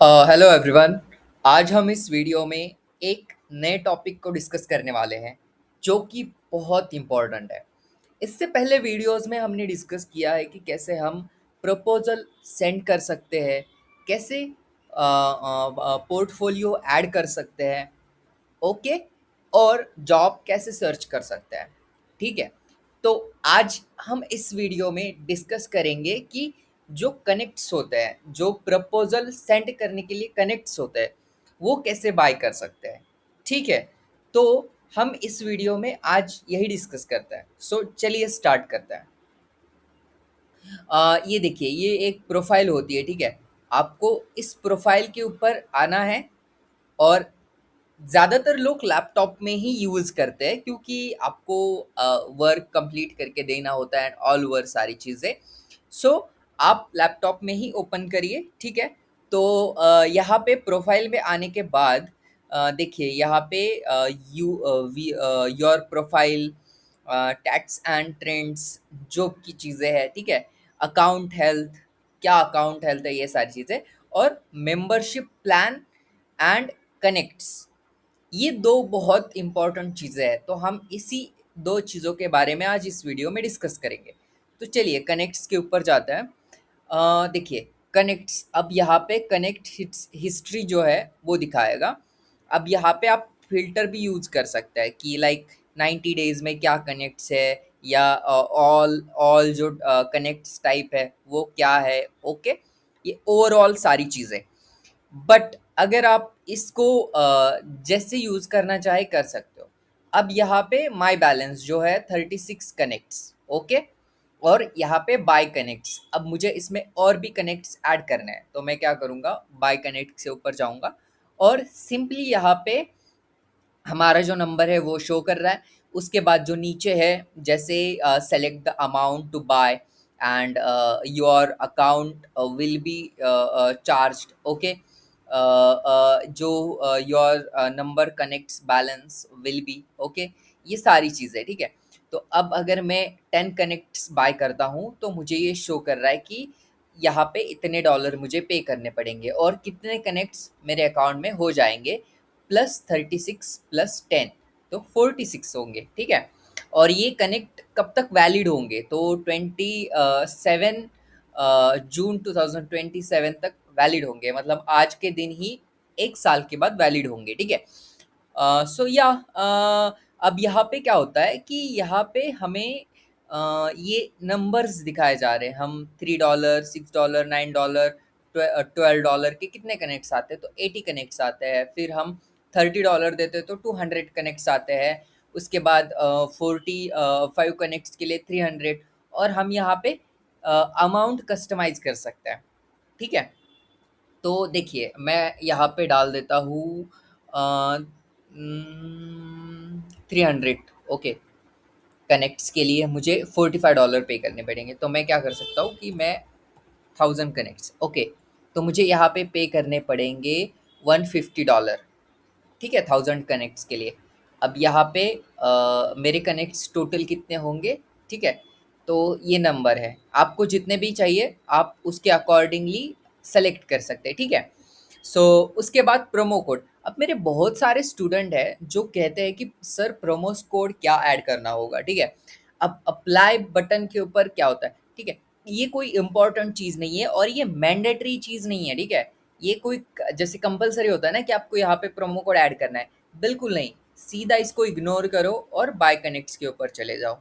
Hello everyone. आज हम इस वीडियो में एक नए टॉपिक को डिस्कस करने वाले हैं जो कि बहुत इम्पोर्टेंट है। इससे पहले वीडियोस में हमने डिस्कस किया है कि कैसे हम प्रपोजल सेंड कर सकते हैं, कैसे पोर्टफोलियो ऐड कर सकते हैं, ओके, और जॉब कैसे सर्च कर सकते हैं। ठीक है, तो आज हम इस वीडियो में डिस्कस करेंगे कि जो कनेक्ट्स होते हैं, जो प्रपोजल सेंड करने के लिए कनेक्ट्स होते हैं, वो कैसे बाय कर सकते हैं। ठीक है, तो हम इस वीडियो में आज यही डिस्कस करते हैं। सो चलिए स्टार्ट करते हैं। ये देखिए, ये एक प्रोफाइल होती है। ठीक है, आपको इस प्रोफाइल के ऊपर आना है और ज़्यादातर लोग लैपटॉप में ही यूज़ करते हैं क्योंकि आपको वर्क कंप्लीट करके देना होता है, ऑल ओवर सारी चीज़ें। सो आप लैपटॉप में ही ओपन करिए। ठीक है, तो यहाँ पे प्रोफाइल में आने के बाद देखिए यहाँ पे your profile, tax and trends, जो की चीज़ें हैं। ठीक है, अकाउंट हेल्थ, क्या अकाउंट हेल्थ है, ये सारी चीज़ें, और मेंबरशिप प्लान एंड कनेक्ट्स, ये 2 बहुत इम्पोर्टेंट चीज़ें हैं, तो हम इसी 2 चीज़ों के बारे में आज इस वीडियो में डिस्कस करेंगे। तो चलिए कनेक्ट्स के ऊपर जाते हैं। देखिए कनेक्ट्स, अब यहाँ पे कनेक्ट हिस्ट्री जो है वो दिखाएगा। अब यहाँ पे आप फ़िल्टर भी यूज़ कर सकते हैं कि लाइक 90 डेज़ में क्या कनेक्ट्स है, या ऑल ऑल जो कनेक्ट्स टाइप है वो क्या है, ओके? ये ओवरऑल सारी चीज़ें। बट अगर आप इसको जैसे यूज़ करना चाहे कर सकते हो। अब यहाँ पे माई बैलेंस जो है 36 कनेक्ट्स, ओके, और यहाँ पे बाय कनेक्ट्स। अब मुझे इसमें और भी कनेक्ट्स ऐड करने हैं, तो मैं क्या करूँगा, बाय कनेक्ट से ऊपर जाऊँगा और सिंपली यहाँ पे हमारा जो नंबर है वो शो कर रहा है। उसके बाद जो नीचे है, जैसे select the amount to buy and your account will be charged, okay, जो your number connects balance will be, okay, ये सारी चीज़ें। ठीक है, तो अब अगर मैं 10 कनेक्ट्स बाय करता हूँ तो मुझे ये शो कर रहा है कि यहाँ पे इतने डॉलर मुझे पे करने पड़ेंगे और कितने कनेक्ट्स मेरे अकाउंट में हो जाएंगे, प्लस 36 प्लस 10, तो 46 होंगे। ठीक है, और ये कनेक्ट कब तक वैलिड होंगे, तो 27 जून 2027 तक वैलिड होंगे, मतलब आज के दिन ही 1 साल के बाद वैलिड होंगे। ठीक है, सो या अब यहाँ पे क्या होता है कि यहाँ पे हमें ये नंबर्स दिखाए जा रहे हैं। हम $3, $6, $9, $12 के कितने कनेक्ट्स आते हैं, तो 80 कनेक्ट्स आते हैं। फिर हम $30 देते हैं तो 200 कनेक्ट्स आते हैं। उसके बाद 45 कनेक्ट्स के लिए 300, और हम यहाँ पे अमाउंट कस्टमाइज कर सकते हैं। ठीक है, तो देखिए मैं यहाँ पे डाल देता हूँ 300, ओके। कनेक्ट्स के लिए मुझे $45 पे करने पड़ेंगे, तो मैं क्या कर सकता हूँ कि मैं 1000 कनेक्ट्स, ओके, तो मुझे यहाँ पे करने पड़ेंगे $150। ठीक है, 1000 कनेक्ट्स के लिए। अब यहाँ पे मेरे कनेक्ट्स टोटल कितने होंगे। ठीक है, तो ये नंबर है, आपको जितने भी चाहिए आप उसके अकॉर्डिंगली सेलेक्ट कर सकते हैं। ठीक है, सो उसके बाद प्रोमो कोड। अब मेरे बहुत सारे स्टूडेंट हैं जो कहते हैं कि सर प्रोमो कोड क्या ऐड करना होगा। ठीक है, अब अप्लाई बटन के ऊपर क्या होता है। ठीक है, ये कोई इम्पोर्टेंट चीज़ नहीं है और ये मैंडेटरी चीज़ नहीं है। ठीक है, ये कोई जैसे कंपलसरी होता है ना कि आपको यहाँ पे प्रोमो कोड ऐड करना है, बिल्कुल नहीं। सीधा इसको इग्नोर करो और बाय कनेक्ट्स के ऊपर चले जाओ।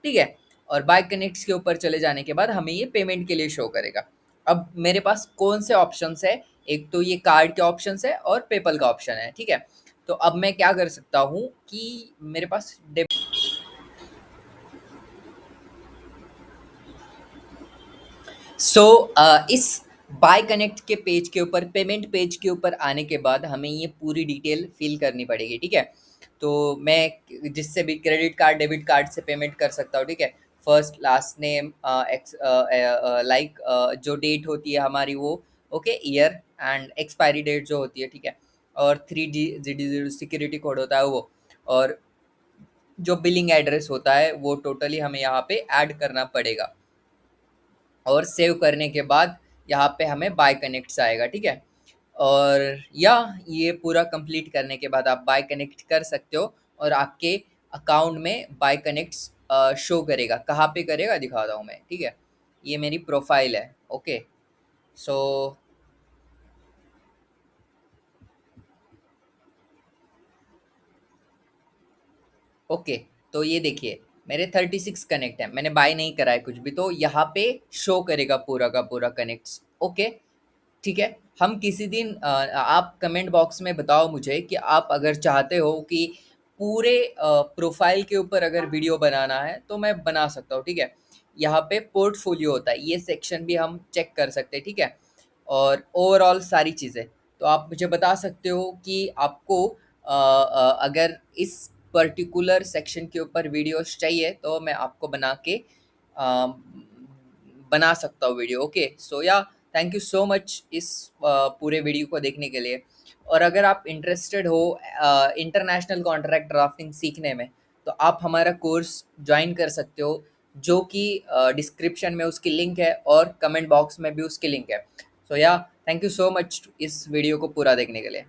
ठीक है, और बाय कनेक्ट्स के ऊपर चले जाने के बाद हमें ये पेमेंट के लिए शो करेगा। अब मेरे पास कौन से ऑप्शंस है, एक तो ये कार्ड के ऑप्शंस है और पेपल का ऑप्शन है। ठीक है, तो अब मैं क्या कर सकता हूँ कि मेरे पास सो इस बाय कनेक्ट के पेज के ऊपर, पेमेंट पेज के ऊपर आने के बाद हमें ये पूरी डिटेल फिल करनी पड़ेगी। ठीक है, तो मैं जिससे भी क्रेडिट कार्ड, डेबिट कार्ड से पेमेंट कर सकता हूँ। ठीक है, फर्स्ट लास्ट नेम, लाइक जो डेट होती है हमारी वो, okay, year and expiry date जो होती है। ठीक है, और 3 डिजिट सिक्योरिटी कोड होता है वो, और जो बिलिंग एड्रेस होता है वो टोटली हमें यहाँ पे ऐड करना पड़ेगा। और सेव करने के बाद यहाँ पे हमें बाय कनेक्ट्स आएगा। ठीक है, और या ये पूरा कंप्लीट करने के बाद आप बाय कनेक्ट कर सकते हो और आपके अकाउंट में बाय कनेक्ट्स शो करेगा। कहाँ पे करेगा दिखाता हूँ मैं, ठीक है। ये मेरी प्रोफाइल है, ओके। सो ओके, तो ये देखिए मेरे 36 कनेक्ट है, मैंने बाय नहीं करा है कुछ भी, तो यहाँ पे शो करेगा पूरा का पूरा कनेक्ट्स, ओके। ठीक है, हम किसी दिन आप कमेंट बॉक्स में बताओ मुझे कि आप अगर चाहते हो कि पूरे प्रोफाइल के ऊपर अगर वीडियो बनाना है तो मैं बना सकता हूँ, ठीक है। यहाँ पे पोर्टफोलियो होता है, ये सेक्शन भी हम चेक कर सकते हैं, ठीक है। और ओवरऑल सारी चीज़ें, तो आप मुझे बता सकते हो कि आपको अगर इस पर्टिकुलर सेक्शन के ऊपर वीडियोस चाहिए तो मैं आपको अ, बना सकता हूँ वीडियो, ओके। सो या थैंक यू सो मच इस पूरे वीडियो को देखने के लिए। और अगर आप इंटरेस्टेड हो इंटरनेशनल कॉन्ट्रैक्ट ड्राफ्टिंग सीखने में, तो आप हमारा कोर्स ज्वाइन कर सकते हो, जो कि डिस्क्रिप्शन में उसकी लिंक है और कमेंट बॉक्स में भी उसकी लिंक है। सो या थैंक यू सो मच इस वीडियो को पूरा देखने के लिए।